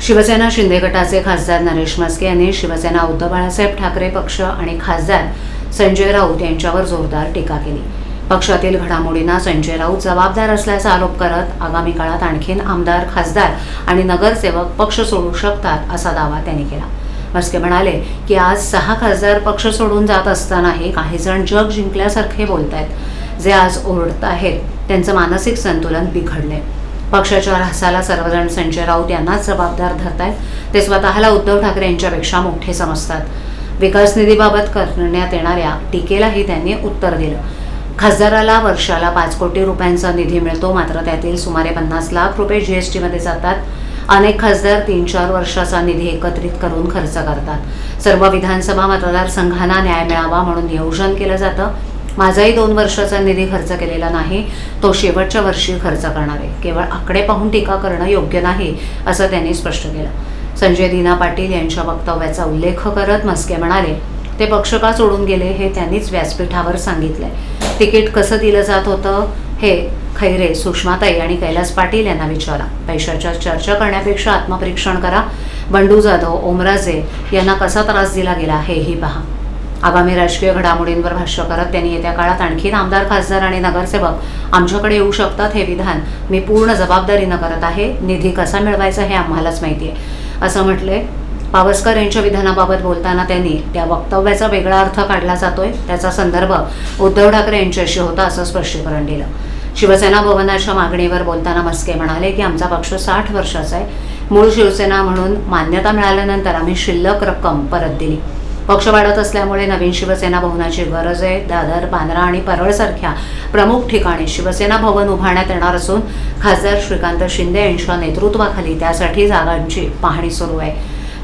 शिवसेना शिंदे गटाचे खासदार नरेश म्हस्के यांनी शिवसेना उद्धव बाळासाहेब ठाकरे पक्ष आणि खासदार संजय राऊत यांच्यावर जोरदार टीका केली। पक्षातील घडामोडींना संजय राऊत जबाबदार असल्याचा आरोप करत आगामी काळात आणखीन आमदार, खासदार आणि नगरसेवक पक्ष सोडू शकतात असा दावा त्यांनी केला। म्हस्के म्हणाले की आज 6 खासदार पक्ष सोडून जात असतानाही काही जण जग जिंकल्यासारखे बोलतायत। जे आज ओरडत आहेत त्यांचं मानसिक संतुलन बिघडले। पक्षाच्या ऱ्हासाला सर्वजण संजय राऊत यांनाच जबाबदार धरतायत। ते स्वतःला उद्धव ठाकरे यांच्यापेक्षा मोठे समजतात। विकास निधीबाबत करण्यात येणाऱ्या टीकेलाही त्यांनी उत्तर दिलं। खासदाराला वर्षाला 5 कोटी रुपयांचा निधी मिळतो, मात्र त्यातील सुमारे 50 लाख रुपये जीएसटी मध्ये जातात। अनेक खासदार 3-4 वर्षाचा निधी एकत्रित करून खर्च करतात। सर्व विधानसभा मतदारसंघांना न्याय मिळावा म्हणून नियोजन केलं जातं। माझाही 2 वर्षाचा निधी खर्च केलेला नाही, तो शेवटच्या वर्षी खर्च करणार आहे। केवळ आकडे पाहून टीका करणं योग्य नाही असं त्यांनी स्पष्ट केलं। संजय दीना पाटील यांच्या वक्तव्याचा उल्लेख करत म्हस्के म्हणाले, ते पक्ष का सोडून गेले हे त्यांनीच व्यासपीठावर सांगितलंय। तिकीट कसं दिलं जात होतं हे खैरे, सुषमाताई आणि कैलास पाटील यांना विचारा। पैशाच्या चर्चा करण्यापेक्षा आत्मपरीक्षण करा। बंडू जाधव, ओमराजे यांना कसा त्रास दिला गेला हेही पहा। आगामी राजकीय घडामोडींवर भाष्य करत त्यांनी येत्या काळात आणखीन आमदार, खासदार आणि नगरसेवक आमच्याकडे येऊ शकतात हे विधान मी पूर्ण जबाबदारीनं करत आहे। निधी कसा मिळवायचा हे आम्हालाच माहिती आहे असं म्हटले। पावसकर यांच्या विधानाबाबत बोलताना त्यांनी त्या वक्तव्याचा वेगळा अर्थ काढला जातोय, त्याचा संदर्भ उद्धव ठाकरे यांच्याशी होता असं स्पष्टीकरण दिलं। शिवसेना भवनाच्या मागणीवर बोलताना म्हस्के म्हणाले की आमचा पक्ष 60 वर्षाचा आहे। मूळ शिवसेना म्हणून मान्यता मिळाल्यानंतर आम्ही शिल्लक रक्कम परत दिली। पक्ष वाढत असल्यामुळे नवीन शिवसेना भवनाची गरज आहे। दादर, बांद्रा आणि परळसारख्या प्रमुख ठिकाणी शिवसेना भवन उभारण्यात येणार असून खासदार श्रीकांत शिंदे यांच्या नेतृत्वाखाली त्यासाठी जागांची पाहणी सुरू आहे।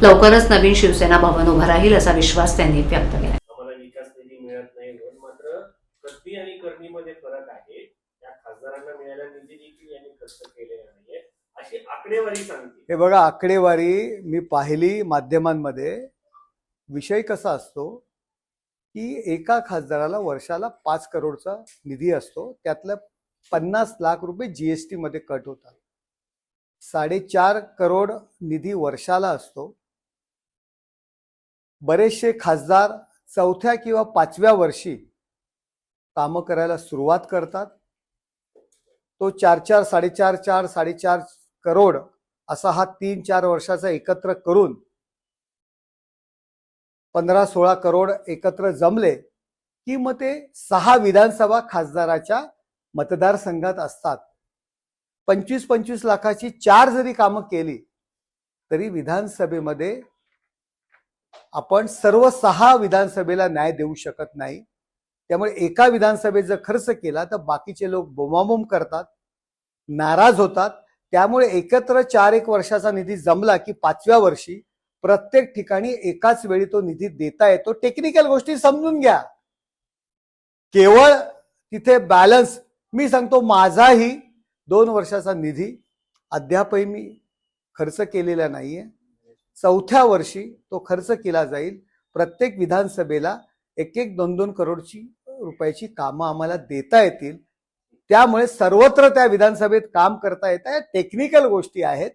लवकरच नवीन शिवसेना भवन उभं राहील असा विश्वास त्यांनी व्यक्त केला। आम्हाला विकास निधी मिळत नाही, मात्र कथनी आणि करणीमध्ये फरक आहे। त्या खासदारांना मिळालेला निधी देखील यांनी खर्च केलेला नाहीये अशी आकडेवारी सांगते। हे बघा, आकडेवारी मी पाहिली माध्यमांमध्ये। विषय कसा असतो की एका खासदाराला वर्षाला 5 करोडचा निधी असतो, त्यातलं 50 लाख रुपये जीएसटी मध्ये कट होतात। 4.5 करोड निधी वर्षाला असतो। बरेचसे खासदार 4थ्या किंवा 5व्या वर्षी कामं करायला सुरुवात करतात। तो 4-4, 4.5, 4.5 करोड असा हा 3-4 वर्षाचा एकत्र करून 15-16 करोड एकत्र जमले की मग ते 6 विधानसभा खासदाराच्या मतदारसंघात असतात। 25-25 लाखाची 4 जरी कामं केली तरी विधानसभेमध्ये आपण सर्व 6 विधानसभेला न्याय देऊ शकत नाही। त्यामुळे एका विधानसभेत जर खर्च केला तर बाकीचे लोक बोंबाबोंब करतात, नाराज होतात। त्यामुळे एकत्र 4-1 वर्षाचा निधी जमला की 5व्या वर्षी प्रत्येक ठिकाणी एकाच वेळी तो निधी देता येतो। टेक्निकल गोष्टी समजून घ्या। केवळ तिथे बॅलन्स, मी सांगतो माझाही 2 वर्षाचा निधी अद्यापही मी खर्च केलेला नाहीये। 4थ्या वर्षी तो खर्च केला जाईल। प्रत्येक विधानसभेला 1-1, 2-2 करोडची रुपयाची कामं आम्हाला देता येतील। त्यामुळे सर्वत्र त्या विधानसभेत काम करता येतं। टेक्निकल गोष्टी आहेत।